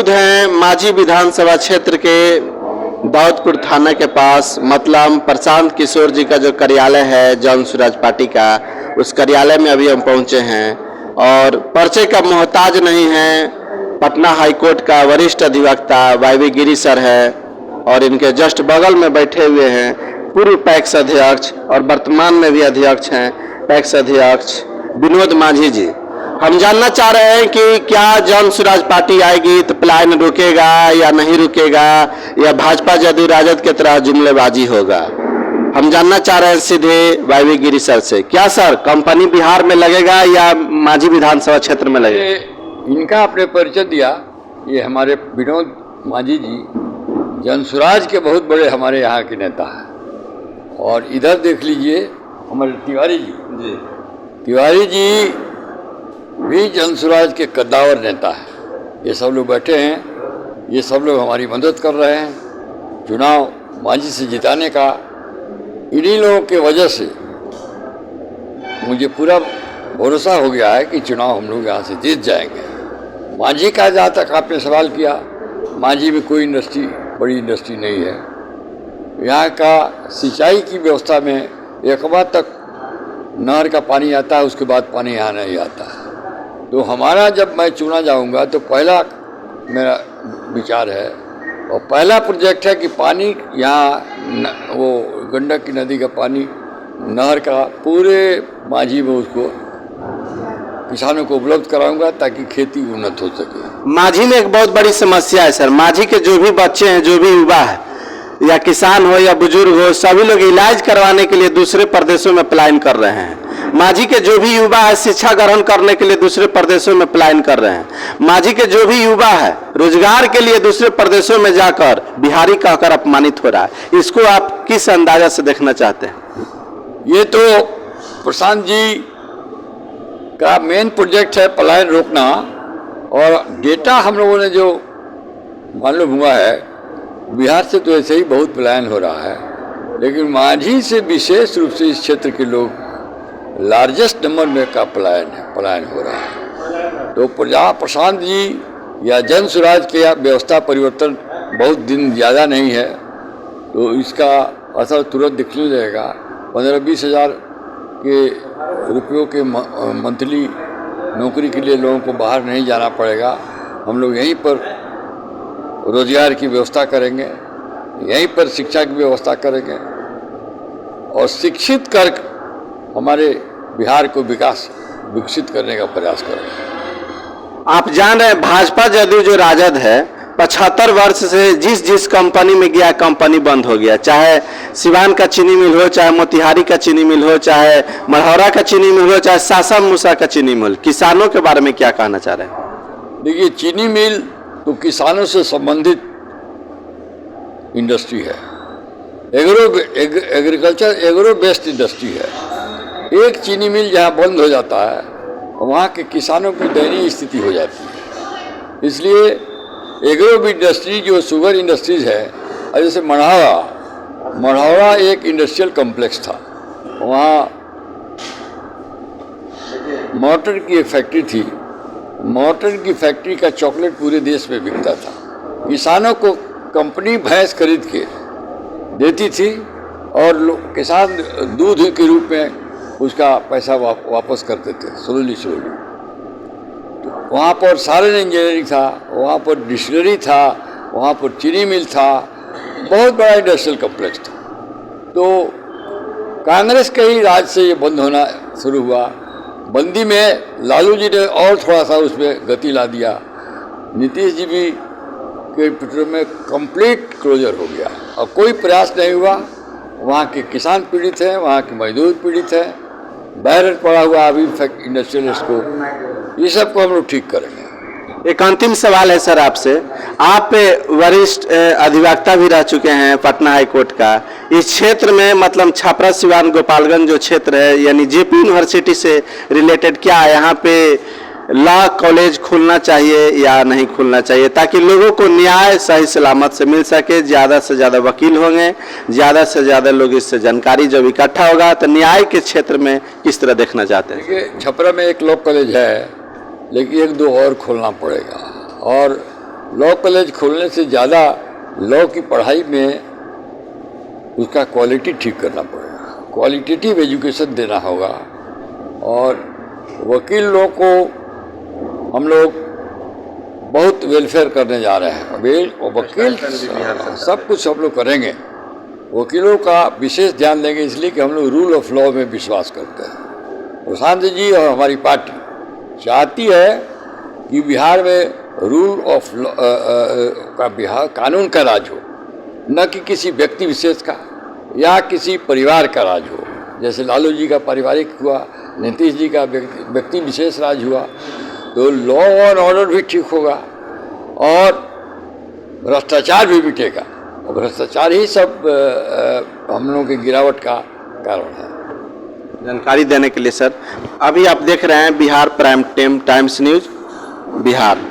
मौजूद हैं मांझी विधानसभा क्षेत्र के दाऊदपुर थाना के पास, मतलब प्रशांत किशोर जी का जो कार्यालय है जन स्वराज पार्टी का, उस कार्यालय में अभी हम पहुंचे हैं और परिचय का मोहताज नहीं है। पटना हाईकोर्ट का वरिष्ठ अधिवक्ता वाई गिरी सर है और इनके जस्ट बगल में बैठे हुए हैं पूर्व पैक्स अध्यक्ष और वर्तमान में भी अध्यक्ष हैं पैक्स अध्यक्ष विनोद मांझी जी। हम जानना चाह रहे हैं कि क्या जन स्वराज पार्टी आएगी तो पलायन रुकेगा या नहीं रुकेगा, या भाजपा जदयू राजद के तरह जुमलेबाजी होगा। हम जानना चाह रहे हैं सीधे वाई गिरी सर से। क्या सर, कंपनी बिहार में लगेगा या मांझी विधानसभा क्षेत्र में लगेगा? इनका आपने परिचय दिया, ये हमारे विनोद मांझी जी जन स्वराज के बहुत बड़े हमारे यहाँ के नेता हैं। और इधर देख लीजिए हमारे तिवारी जी, तिवारी जी भी जन स्वराज के कद्दावर नेता है। ये सब लोग बैठे हैं, ये सब लोग हमारी मदद कर रहे हैं चुनाव मांझी से जिताने का। इन्हीं लोगों के वजह से मुझे पूरा भरोसा हो गया है कि चुनाव हम लोग यहाँ से जीत जाएंगे। मांझी का जहाँ तक आपने सवाल किया, मांझी में कोई इंडस्ट्री, बड़ी इंडस्ट्री नहीं है। यहाँ का सिंचाई की व्यवस्था में एक बार तक नहर का पानी आता है, उसके बाद पानी यहाँ नहीं आता है। तो हमारा जब मैं चुना जाऊंगा तो पहला मेरा विचार है और पहला प्रोजेक्ट है कि पानी यहाँ वो गंडक की नदी का पानी नहर का पूरे मांझी में उसको किसानों को उपलब्ध कराऊंगा ताकि खेती उन्नत हो सके। मांझी में एक बहुत बड़ी समस्या है सर, मांझी के जो भी बच्चे हैं, जो भी युवा है, या किसान हो या बुजुर्ग हो, सभी लोग इलाज करवाने के लिए दूसरे प्रदेशों में पलायन कर रहे हैं। मांझी के जो भी युवा है शिक्षा ग्रहण करने के लिए दूसरे प्रदेशों में पलायन कर रहे हैं। मांझी के जो भी युवा है रोजगार के लिए दूसरे प्रदेशों में जाकर बिहारी कहकर अपमानित हो रहा है। इसको आप किस अंदाजा से देखना चाहते हैं? ये तो प्रशांत जी का मेन प्रोजेक्ट है पलायन रोकना, और डेटा हम लोगों ने जो मालूम हुआ है बिहार से तो ऐसे ही बहुत पलायन हो रहा है, लेकिन मांझी से विशेष रूप से इस क्षेत्र के लोग लार्जेस्ट नंबर में का पलायन हो रहा है। तो प्रशांत जी या जन स्वराज के व्यवस्था परिवर्तन बहुत दिन ज़्यादा नहीं है, तो इसका असर तुरंत दिखने लगेगा। 15-20 हज़ार के रुपयों के मंथली नौकरी के लिए लोगों को बाहर नहीं जाना पड़ेगा। हम लोग यहीं पर रोजगार की व्यवस्था करेंगे, यहीं पर शिक्षा की व्यवस्था करेंगे और शिक्षित कर हमारे बिहार को विकसित करने का प्रयास करेंगे। आप जान रहे हैं भाजपा जदयू जो राजद है 75 वर्ष से जिस कंपनी में गया कंपनी बंद हो गया, चाहे सिवान का चीनी मिल हो, चाहे मोतिहारी का चीनी मिल हो, चाहे मढ़ौरा का चीनी मिल हो, चाहे सासाराम मूसा का चीनी मिल। किसानों के बारे में क्या कहना चाह रहे हैं? देखिए, चीनी मिल तो किसानों से संबंधित इंडस्ट्री है, एग्रीकल्चर एग्रो बेस्ड इंडस्ट्री है। एक चीनी मिल जहाँ बंद हो जाता है वहाँ के किसानों की दयनीय स्थिति हो जाती है। इसलिए एग्रो इंडस्ट्री जो शुगर इंडस्ट्रीज है, जैसे मढ़ौरा एक इंडस्ट्रियल कॉम्प्लेक्स था, वहाँ मोटर की एक फैक्ट्री थी। मोटर की फैक्ट्री का चॉकलेट पूरे देश में बिकता था। किसानों को कंपनी भैंस खरीद के देती थी और किसान दूध के रूप में उसका पैसा वापस करते थे स्लोली। तो वहाँ पर सारण इंजीनियरिंग था, वहाँ पर डिस्टिलरी था, वहाँ पर चीनी मिल था, बहुत बड़ा इंडस्ट्रियल कॉम्प्लेक्स था। तो कांग्रेस के ही राज से ये बंद होना शुरू हुआ। बंदी में लालू जी ने और थोड़ा सा उसमें गति ला दिया। नीतीश जी भी के पीरियड में कंप्लीट क्लोजर हो गया और कोई प्रयास नहीं हुआ। वहाँ के किसान पीड़ित हैं, वहाँ के मजदूर पीड़ित हैं, बैरन पड़ा हुआ अभी इंडस्ट्रियलिस्ट को। ये सब को हम लोग ठीक करेंगे। एक अंतिम सवाल है सर आपसे। आप वरिष्ठ अधिवक्ता भी रह चुके हैं पटना हाईकोर्ट का। इस क्षेत्र में मतलब छपरा सिवान गोपालगंज जो क्षेत्र है, यानी जेपी यूनिवर्सिटी से रिलेटेड, क्या यहाँ पे लॉ कॉलेज खुलना चाहिए या नहीं खुलना चाहिए, ताकि लोगों को न्याय सही सलामत से मिल सके? ज़्यादा से ज़्यादा वकील होंगे, ज़्यादा से ज़्यादा लोग इससे जानकारी जब इकट्ठा होगा तो न्याय के क्षेत्र में किस तरह देखना चाहते हैं? देखिए, छपरा में एक लॉ कॉलेज है, लेकिन 1-2 और खोलना पड़ेगा। और लॉ कॉलेज खोलने से ज़्यादा लॉ की पढ़ाई में उसका क्वालिटी ठीक करना पड़ेगा, क्वालिटेटिव एजुकेशन देना होगा। और वकील लोग को हम लोग बहुत वेलफेयर करने जा रहे हैं। वकील सब कुछ हम लोग करेंगे, वकीलों का विशेष ध्यान देंगे, इसलिए कि हम लोग रूल ऑफ लॉ में विश्वास करते हैं। प्रशांत जी और हमारी पार्टी चाहती है कि बिहार में रूल ऑफ लॉ का बिहार कानून का राज हो, न कि किसी व्यक्ति विशेष का या किसी परिवार का राज हो। जैसे लालू जी का पारिवारिक हुआ, नीतीश जी का व्यक्ति विशेष राज हुआ, तो लॉ एंड ऑर्डर भी ठीक होगा और भ्रष्टाचार भी मिटेगा। और भ्रष्टाचार ही सब हम लोगों की गिरावट का कारण है। जानकारी देने के लिए सर। अभी आप देख रहे हैं Bihar prime times news Bihar.